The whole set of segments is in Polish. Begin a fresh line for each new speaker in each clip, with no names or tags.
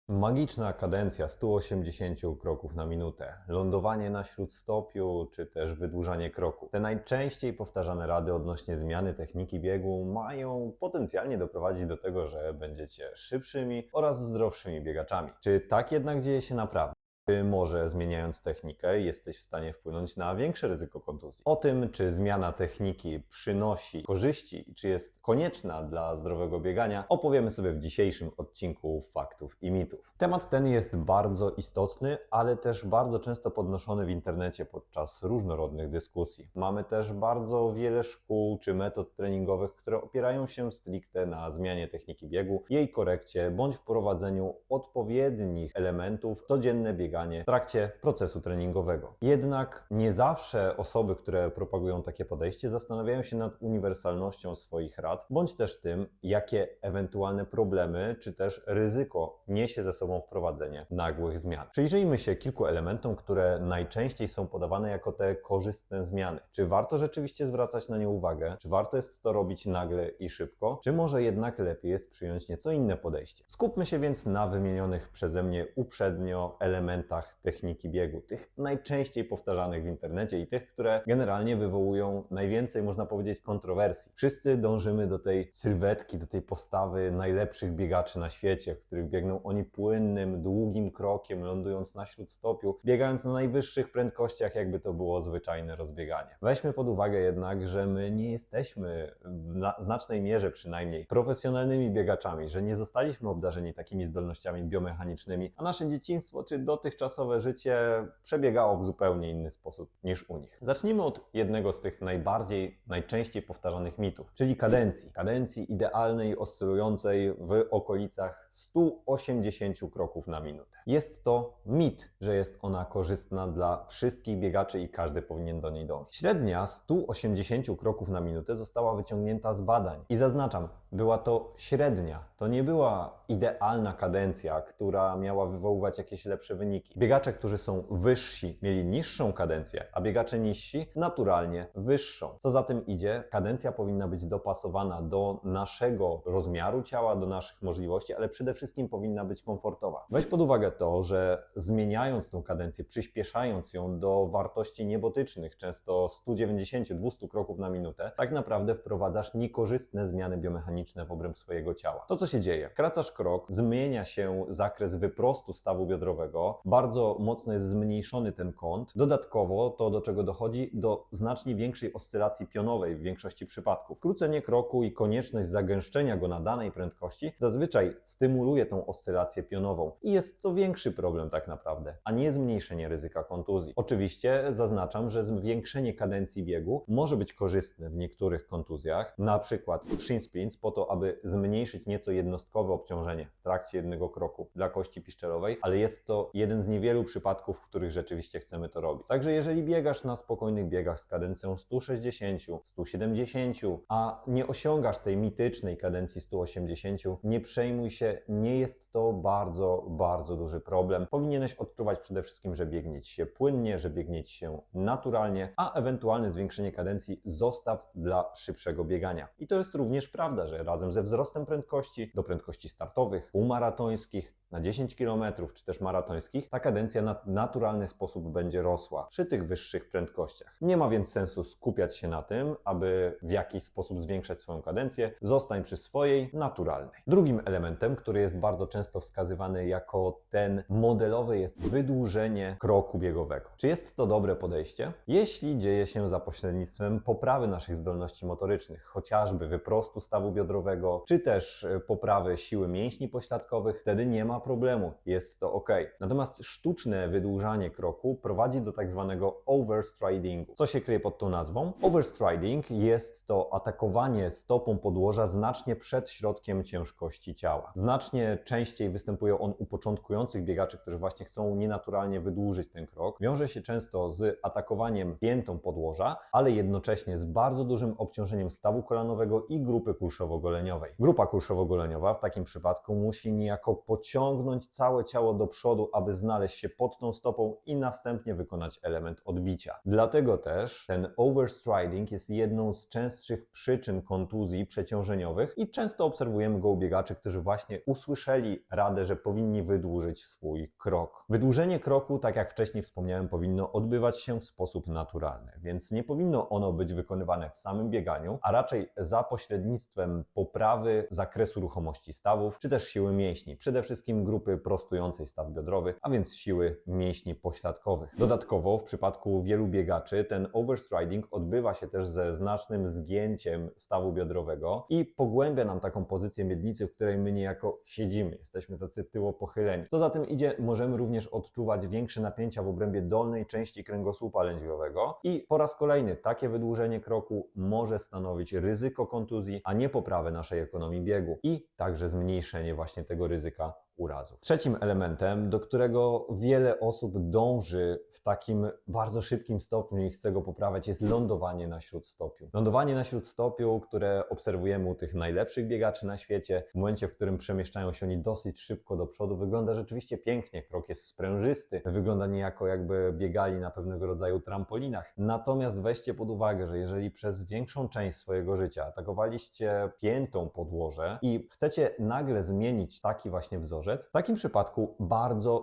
Magiczna kadencja 180 kroków na minutę, lądowanie na śródstopiu czy też wydłużanie kroku. Te najczęściej powtarzane rady odnośnie zmiany techniki biegu mają potencjalnie doprowadzić do tego, że będziecie szybszymi oraz zdrowszymi biegaczami. Czy tak jednak dzieje się naprawdę? Czy może zmieniając technikę jesteś w stanie wpłynąć na większe ryzyko kontuzji? O tym, czy zmiana techniki przynosi korzyści i czy jest konieczna dla zdrowego biegania, opowiemy sobie w dzisiejszym odcinku Faktów i Mitów. Temat ten jest bardzo istotny, ale też bardzo często podnoszony w internecie podczas różnorodnych dyskusji. Mamy też bardzo wiele szkół czy metod treningowych, które opierają się stricte na zmianie techniki biegu, jej korekcie bądź wprowadzeniu odpowiednich elementów w codzienne bieganie w trakcie procesu treningowego. Jednak nie zawsze osoby, które propagują takie podejście, zastanawiają się nad uniwersalnością swoich rad, bądź też tym, jakie ewentualne problemy czy też ryzyko niesie ze sobą wprowadzenie nagłych zmian. Przyjrzyjmy się kilku elementom, które najczęściej są podawane jako te korzystne zmiany. Czy warto rzeczywiście zwracać na nie uwagę? Czy warto jest to robić nagle i szybko? Czy może jednak lepiej jest przyjąć nieco inne podejście? Skupmy się więc na wymienionych przeze mnie uprzednio elementach techniki biegu, tych najczęściej powtarzanych w internecie i tych, które generalnie wywołują najwięcej, można powiedzieć, kontrowersji. Wszyscy dążymy do tej sylwetki, do tej postawy najlepszych biegaczy na świecie, w których biegną oni płynnym, długim krokiem, lądując na śródstopiu, biegając na najwyższych prędkościach, jakby to było zwyczajne rozbieganie. Weźmy pod uwagę jednak, że my nie jesteśmy w znacznej mierze przynajmniej profesjonalnymi biegaczami, że nie zostaliśmy obdarzeni takimi zdolnościami biomechanicznymi, a nasze dzieciństwo czy dotychczasowe życie przebiegało w zupełnie inny sposób niż u nich. Zacznijmy od jednego z tych najczęściej powtarzanych mitów, czyli kadencji. Kadencji idealnej, oscylującej w okolicach 180 kroków na minutę. Jest to mit, że jest ona korzystna dla wszystkich biegaczy i każdy powinien do niej dążyć. Średnia 180 kroków na minutę została wyciągnięta z badań i zaznaczam, była to średnia. To nie była idealna kadencja, która miała wywoływać jakieś lepsze wyniki. Biegacze, którzy są wyżsi, mieli niższą kadencję, a biegacze niżsi naturalnie wyższą. Co za tym idzie, kadencja powinna być dopasowana do naszego rozmiaru ciała, do naszych możliwości, ale przede wszystkim powinna być komfortowa. Weź pod uwagę to, że zmieniając tą kadencję, przyspieszając ją do wartości niebotycznych, często 190-200 kroków na minutę, tak naprawdę wprowadzasz niekorzystne zmiany biomechaniczne w obręb swojego ciała. To co się dzieje? Wkracasz krok, zmienia się zakres wyprostu stawu biodrowego, bardzo mocno jest zmniejszony ten kąt. Dodatkowo to, do czego dochodzi, do znacznie większej oscylacji pionowej w większości przypadków. Skrócenie kroku i konieczność zagęszczenia go na danej prędkości zazwyczaj stymuluje tą oscylację pionową i jest to większy problem tak naprawdę, a nie zmniejszenie ryzyka kontuzji. Oczywiście zaznaczam, że zwiększenie kadencji biegu może być korzystne w niektórych kontuzjach, na przykład w shin splints, po to, aby zmniejszyć nieco jednostkowe obciążenie w trakcie jednego kroku dla kości piszczelowej, ale jest to jeden z niewielu przypadków, w których rzeczywiście chcemy to robić. Także jeżeli biegasz na spokojnych biegach z kadencją 160, 170, a nie osiągasz tej mitycznej kadencji 180, nie przejmuj się, nie jest to bardzo duży problem. Powinieneś odczuwać przede wszystkim, że biegnie Ci się płynnie, że biegnie Ci się naturalnie, a ewentualne zwiększenie kadencji zostaw dla szybszego biegania. I to jest również prawda, że razem ze wzrostem prędkości do prędkości startowych, półmaratońskich, na 10 km czy też maratońskich, ta kadencja na naturalny sposób będzie rosła przy tych wyższych prędkościach. Nie ma więc sensu skupiać się na tym, aby w jakiś sposób zwiększać swoją kadencję. Zostań przy swojej naturalnej. Drugim elementem, który jest bardzo często wskazywany jako ten modelowy, jest wydłużenie kroku biegowego. Czy jest to dobre podejście? Jeśli dzieje się za pośrednictwem poprawy naszych zdolności motorycznych, chociażby wyprostu stawu biodrowego, czy też poprawy siły mięśni pośladkowych, wtedy nie ma problemu, jest to ok. Natomiast sztuczne wydłużanie kroku prowadzi do tak zwanego overstridingu. Co się kryje pod tą nazwą? Overstriding jest to atakowanie stopą podłoża znacznie przed środkiem ciężkości ciała. Znacznie częściej występuje on u początkujących biegaczy, którzy właśnie chcą nienaturalnie wydłużyć ten krok. Wiąże się często z atakowaniem piętą podłoża, ale jednocześnie z bardzo dużym obciążeniem stawu kolanowego i grupy kulszowo kulszowo-goleniowej. Grupa kulszowo-goleniowa w takim przypadku musi niejako pociągnąć całe ciało do przodu, aby znaleźć się pod tą stopą i następnie wykonać element odbicia. Dlatego też ten overstriding jest jedną z częstszych przyczyn kontuzji przeciążeniowych i często obserwujemy go u biegaczy, którzy właśnie usłyszeli radę, że powinni wydłużyć swój krok. Wydłużenie kroku, tak jak wcześniej wspomniałem, powinno odbywać się w sposób naturalny, więc nie powinno ono być wykonywane w samym bieganiu, a raczej za pośrednictwem poprawy zakresu ruchomości stawów, czy też siły mięśni, przede wszystkim grupy prostującej staw biodrowy, a więc siły mięśni pośladkowych. Dodatkowo w przypadku wielu biegaczy ten overstriding odbywa się też ze znacznym zgięciem stawu biodrowego i pogłębia nam taką pozycję miednicy, w której my niejako siedzimy, jesteśmy tacy tyło pochyleni. Co za tym idzie, możemy również odczuwać większe napięcia w obrębie dolnej części kręgosłupa lędźwiowego i po raz kolejny takie wydłużenie kroku może stanowić ryzyko kontuzji, a nie poprawę naszej ekonomii biegu i także zmniejszenie właśnie tego ryzyka urazów. Trzecim elementem, do którego wiele osób dąży w takim bardzo szybkim stopniu i chce go poprawiać, jest lądowanie na śródstopiu. Lądowanie na śródstopiu, które obserwujemy u tych najlepszych biegaczy na świecie, w momencie, w którym przemieszczają się oni dosyć szybko do przodu, wygląda rzeczywiście pięknie. Krok jest sprężysty, wygląda niejako jakby biegali na pewnego rodzaju trampolinach. Natomiast weźcie pod uwagę, że jeżeli przez większą część swojego życia atakowaliście piętą podłoże i chcecie nagle zmienić taki właśnie wzorzec, w takim przypadku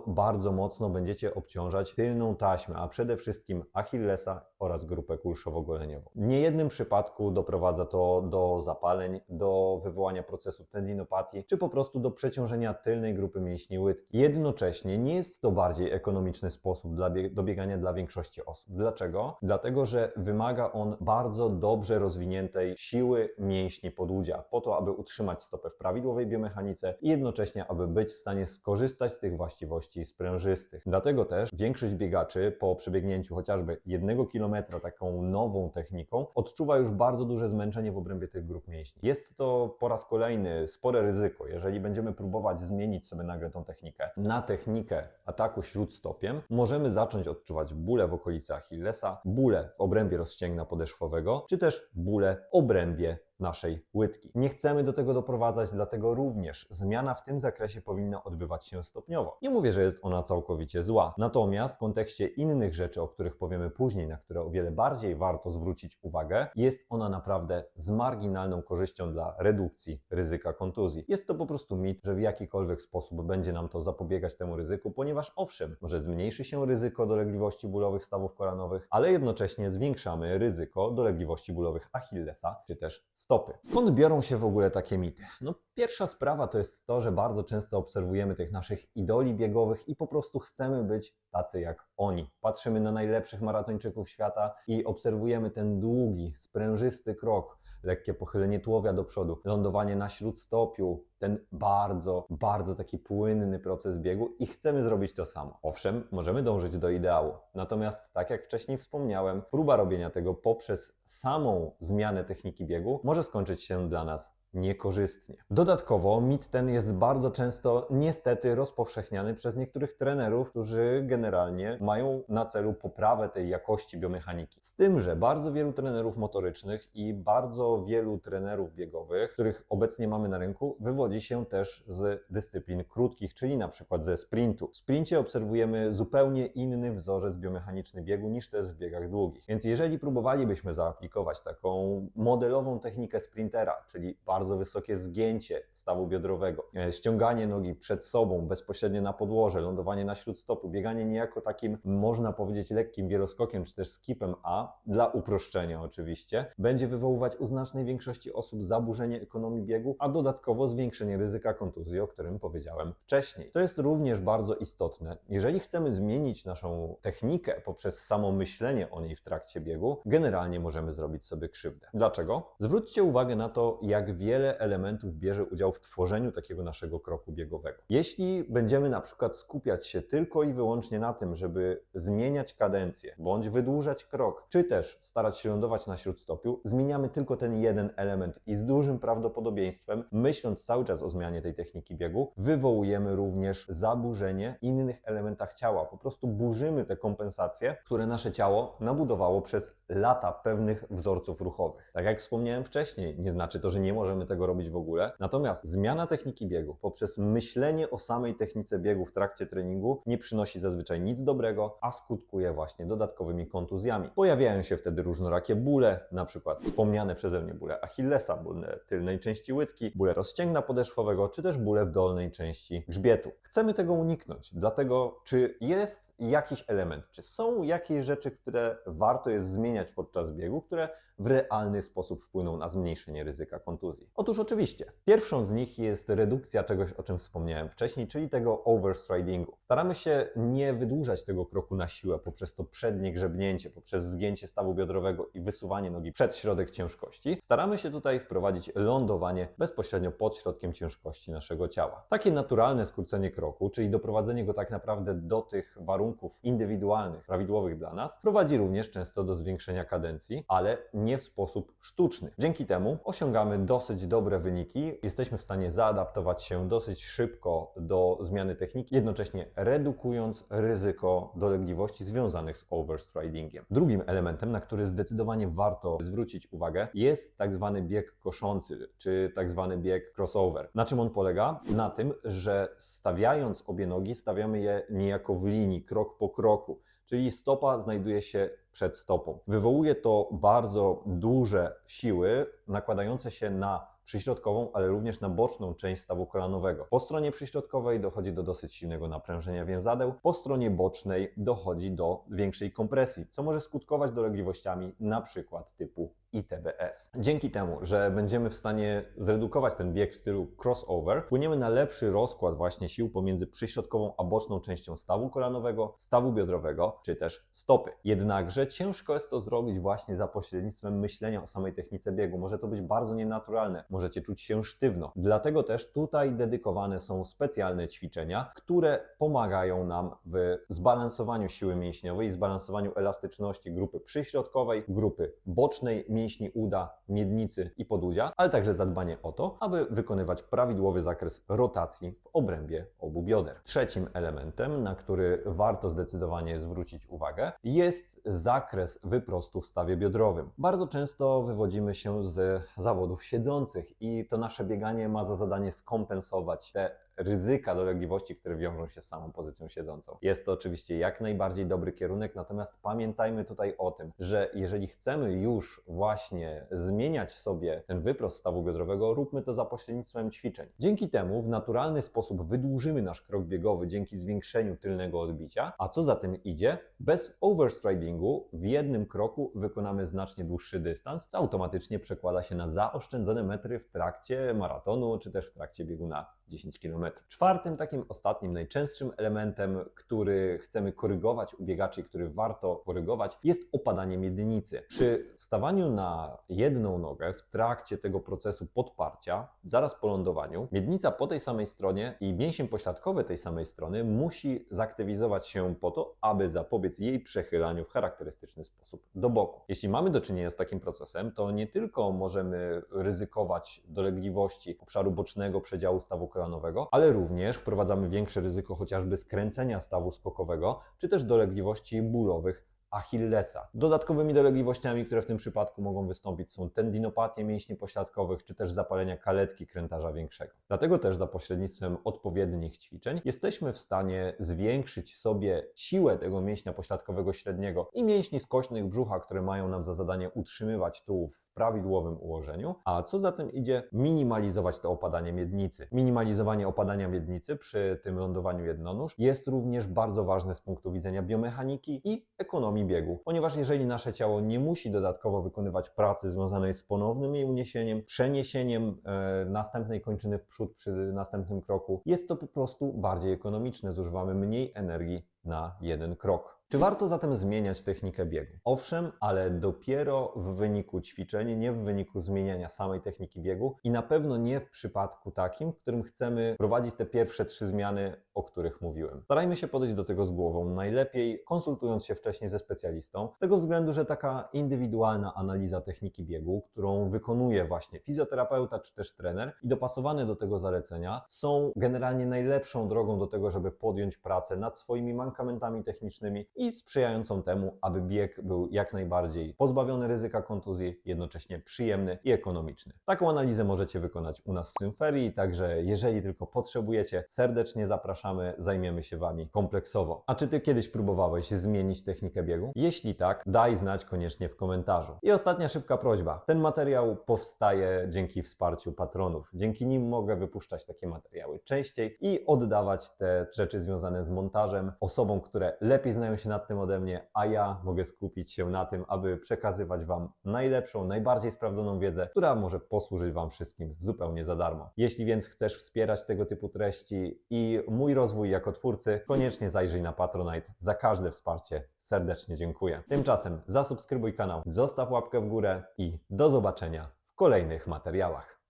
bardzo mocno będziecie obciążać tylną taśmę, a przede wszystkim Achillesa oraz grupę kulszowo-goleniową. W niejednym przypadku doprowadza to do zapaleń, do wywołania procesu tendinopatii, czy po prostu do przeciążenia tylnej grupy mięśni łydki. Jednocześnie nie jest to bardziej ekonomiczny sposób do biegania dla większości osób. Dlaczego? Dlatego, że wymaga on bardzo dobrze rozwiniętej siły mięśni podłudzia, po to, aby utrzymać stopę w prawidłowej biomechanice i jednocześnie, aby być w stanie skorzystać z tych właściwości sprężystych. Dlatego też większość biegaczy po przebiegnięciu chociażby 1 kilometra taką nową techniką odczuwa już bardzo duże zmęczenie w obrębie tych grup mięśni. Jest to po raz kolejny spore ryzyko, jeżeli będziemy próbować zmienić sobie nagle tą technikę na technikę ataku śródstopiem, możemy zacząć odczuwać bóle w okolicy Achillesa, bóle w obrębie rozścięgna podeszwowego, czy też bóle w obrębie naszej łydki. Nie chcemy do tego doprowadzać, dlatego również zmiana w tym zakresie powinna odbywać się stopniowo. Nie mówię, że jest ona całkowicie zła, natomiast w kontekście innych rzeczy, o których powiemy później, na które o wiele bardziej warto zwrócić uwagę, jest ona naprawdę z marginalną korzyścią dla redukcji ryzyka kontuzji. Jest to po prostu mit, że w jakikolwiek sposób będzie nam to zapobiegać temu ryzyku, ponieważ owszem, może zmniejszy się ryzyko dolegliwości bólowych stawów kolanowych, ale jednocześnie zwiększamy ryzyko dolegliwości bólowych Achillesa, czy też stopy. Skąd biorą się w ogóle takie mity? No, pierwsza sprawa to jest to, że bardzo często obserwujemy tych naszych idoli biegowych i po prostu chcemy być tacy jak oni. Patrzymy na najlepszych maratończyków świata i obserwujemy ten długi, sprężysty krok, lekkie pochylenie tułowia do przodu, lądowanie na śródstopiu, ten bardzo taki płynny proces biegu i chcemy zrobić to samo. Owszem, możemy dążyć do ideału, natomiast tak jak wcześniej wspomniałem, próba robienia tego poprzez samą zmianę techniki biegu może skończyć się dla nas niekorzystnie. Dodatkowo mit ten jest bardzo często niestety rozpowszechniany przez niektórych trenerów, którzy generalnie mają na celu poprawę tej jakości biomechaniki. Z tym, że bardzo wielu trenerów motorycznych i bardzo wielu trenerów biegowych, których obecnie mamy na rynku, wywodzi się też z dyscyplin krótkich, czyli na przykład ze sprintu. W sprincie obserwujemy zupełnie inny wzorzec biomechaniczny biegu niż to jest w biegach długich. Więc jeżeli próbowalibyśmy zaaplikować taką modelową technikę sprintera, czyli bardzo wysokie zgięcie stawu biodrowego, ściąganie nogi przed sobą bezpośrednio na podłoże, lądowanie na śródstopu, bieganie niejako takim, można powiedzieć, lekkim wieloskokiem, czy też skipem A, dla uproszczenia oczywiście, będzie wywoływać u znacznej większości osób zaburzenie ekonomii biegu, a dodatkowo zwiększenie ryzyka kontuzji, o którym powiedziałem wcześniej. To jest również bardzo istotne. Jeżeli chcemy zmienić naszą technikę poprzez samo myślenie o niej w trakcie biegu, generalnie możemy zrobić sobie krzywdę. Dlaczego? Zwróćcie uwagę na to, jak wiele elementów bierze udział w tworzeniu takiego naszego kroku biegowego. Jeśli będziemy na przykład skupiać się tylko i wyłącznie na tym, żeby zmieniać kadencję, bądź wydłużać krok, czy też starać się lądować na śródstopiu, zmieniamy tylko ten jeden element i z dużym prawdopodobieństwem, myśląc cały czas o zmianie tej techniki biegu, wywołujemy również zaburzenie w innych elementach ciała. Po prostu burzymy te kompensacje, które nasze ciało nabudowało przez lata pewnych wzorców ruchowych. Tak jak wspomniałem wcześniej, nie znaczy to, że nie możemy możemy tego robić w ogóle. Natomiast zmiana techniki biegu poprzez myślenie o samej technice biegu w trakcie treningu nie przynosi zazwyczaj nic dobrego, a skutkuje właśnie dodatkowymi kontuzjami. Pojawiają się wtedy różnorakie bóle, na przykład wspomniane przeze mnie bóle Achillesa, bóle tylnej części łydki, bóle rozcięgna podeszwowego, czy też bóle w dolnej części grzbietu. Chcemy tego uniknąć, dlatego czy jest jakiś element, czy są jakieś rzeczy, które warto jest zmieniać podczas biegu, które w realny sposób wpłyną na zmniejszenie ryzyka kontuzji? Otóż oczywiście. Pierwszą z nich jest redukcja czegoś, o czym wspomniałem wcześniej, czyli tego overstridingu. Staramy się nie wydłużać tego kroku na siłę poprzez to przednie grzebnięcie, poprzez zgięcie stawu biodrowego i wysuwanie nogi przed środek ciężkości. Staramy się tutaj wprowadzić lądowanie bezpośrednio pod środkiem ciężkości naszego ciała. Takie naturalne skrócenie kroku, czyli doprowadzenie go tak naprawdę do tych warunków indywidualnych, prawidłowych dla nas, prowadzi również często do zwiększenia kadencji, ale nie w sposób sztuczny. Dzięki temu osiągamy dosyć dobre wyniki, jesteśmy w stanie zaadaptować się dosyć szybko do zmiany techniki, jednocześnie redukując ryzyko dolegliwości związanych z overstridingiem. Drugim elementem, na który zdecydowanie warto zwrócić uwagę, jest tak zwany bieg koszący, czy tak zwany bieg crossover. Na czym on polega? Na tym, że stawiając obie nogi, stawiamy je niejako w linii, krok po kroku, czyli stopa znajduje się przed stopą. Wywołuje to bardzo duże siły nakładające się na przyśrodkową, ale również na boczną część stawu kolanowego. Po stronie przyśrodkowej dochodzi do dosyć silnego naprężenia więzadeł, po stronie bocznej dochodzi do większej kompresji, co może skutkować dolegliwościami na przykład typu ITBS. Dzięki temu, że będziemy w stanie zredukować ten bieg w stylu crossover, płyniemy na lepszy rozkład właśnie sił pomiędzy przyśrodkową a boczną częścią stawu kolanowego, stawu biodrowego, czy też stopy. Jednakże ciężko jest to zrobić właśnie za pośrednictwem myślenia o samej technice biegu. Może to być bardzo nienaturalne, możecie czuć się sztywno. Dlatego też tutaj dedykowane są specjalne ćwiczenia, które pomagają nam w zbalansowaniu siły mięśniowej, zbalansowaniu elastyczności grupy przyśrodkowej, grupy bocznej, mięśni uda, miednicy i podudzia, ale także zadbanie o to, aby wykonywać prawidłowy zakres rotacji w obrębie obu bioder. Trzecim elementem, na który warto zdecydowanie zwrócić uwagę, jest zakres wyprostu w stawie biodrowym. Bardzo często wywodzimy się z zawodów siedzących i to nasze bieganie ma za zadanie skompensować te ryzyka dolegliwości, które wiążą się z samą pozycją siedzącą. Jest to oczywiście jak najbardziej dobry kierunek, natomiast pamiętajmy tutaj o tym, że jeżeli chcemy już właśnie zmieniać sobie ten wyprost stawu biodrowego, róbmy to za pośrednictwem ćwiczeń. Dzięki temu w naturalny sposób wydłużymy nasz krok biegowy dzięki zwiększeniu tylnego odbicia, a co za tym idzie, bez overstridingu w jednym kroku wykonamy znacznie dłuższy dystans, co automatycznie przekłada się na zaoszczędzone metry w trakcie maratonu, czy też w trakcie biegu na 10 km. Czwartym, takim ostatnim, najczęstszym elementem, który chcemy korygować u biegaczy i który warto korygować, jest opadanie miednicy. Przy stawaniu na jedną nogę w trakcie tego procesu podparcia, zaraz po lądowaniu, miednica po tej samej stronie i mięsień pośladkowy tej samej strony musi zaktywizować się po to, aby zapobiec jej przechylaniu w charakterystyczny sposób do boku. Jeśli mamy do czynienia z takim procesem, to nie tylko możemy ryzykować dolegliwości obszaru bocznego przedziału stawu kolanowego, ale również wprowadzamy większe ryzyko chociażby skręcenia stawu skokowego, czy też dolegliwości bólowych Achillesa. Dodatkowymi dolegliwościami, które w tym przypadku mogą wystąpić, są tendinopatie mięśni pośladkowych, czy też zapalenia kaletki krętarza większego. Dlatego też za pośrednictwem odpowiednich ćwiczeń jesteśmy w stanie zwiększyć sobie siłę tego mięśnia pośladkowego średniego i mięśni skośnych brzucha, które mają nam za zadanie utrzymywać tułów w prawidłowym ułożeniu, a co za tym idzie, minimalizować to opadanie miednicy. Minimalizowanie opadania miednicy przy tym lądowaniu jednonóż jest również bardzo ważne z punktu widzenia biomechaniki i ekonomii biegu, ponieważ jeżeli nasze ciało nie musi dodatkowo wykonywać pracy związanej z ponownym jej uniesieniem, przeniesieniem następnej kończyny w przód przy następnym kroku, jest to po prostu bardziej ekonomiczne, zużywamy mniej energii na jeden krok. Czy warto zatem zmieniać technikę biegu? Owszem, ale dopiero w wyniku ćwiczeń, nie w wyniku zmieniania samej techniki biegu i na pewno nie w przypadku takim, w którym chcemy prowadzić te pierwsze 3 zmiany, o których mówiłem. Starajmy się podejść do tego z głową, najlepiej konsultując się wcześniej ze specjalistą, z tego względu, że taka indywidualna analiza techniki biegu, którą wykonuje właśnie fizjoterapeuta czy też trener i dopasowane do tego zalecenia, są generalnie najlepszą drogą do tego, żeby podjąć pracę nad swoimi mankamentami technicznymi i sprzyjającą temu, aby bieg był jak najbardziej pozbawiony ryzyka kontuzji, jednocześnie przyjemny i ekonomiczny. Taką analizę możecie wykonać u nas w Synferii, także jeżeli tylko potrzebujecie, serdecznie zapraszamy, zajmiemy się Wami kompleksowo. A czy Ty kiedyś próbowałeś zmienić technikę biegu? Jeśli tak, daj znać koniecznie w komentarzu. I ostatnia szybka prośba. Ten materiał powstaje dzięki wsparciu patronów. Dzięki nim mogę wypuszczać takie materiały częściej i oddawać te rzeczy związane z montażem osobom, które lepiej znają się nad tym ode mnie, a ja mogę skupić się na tym, aby przekazywać Wam najlepszą, najbardziej sprawdzoną wiedzę, która może posłużyć Wam wszystkim zupełnie za darmo. Jeśli więc chcesz wspierać tego typu treści i mój rozwój jako twórcy, koniecznie zajrzyj na Patronite. Za każde wsparcie serdecznie dziękuję. Tymczasem zasubskrybuj kanał, zostaw łapkę w górę i do zobaczenia w kolejnych materiałach.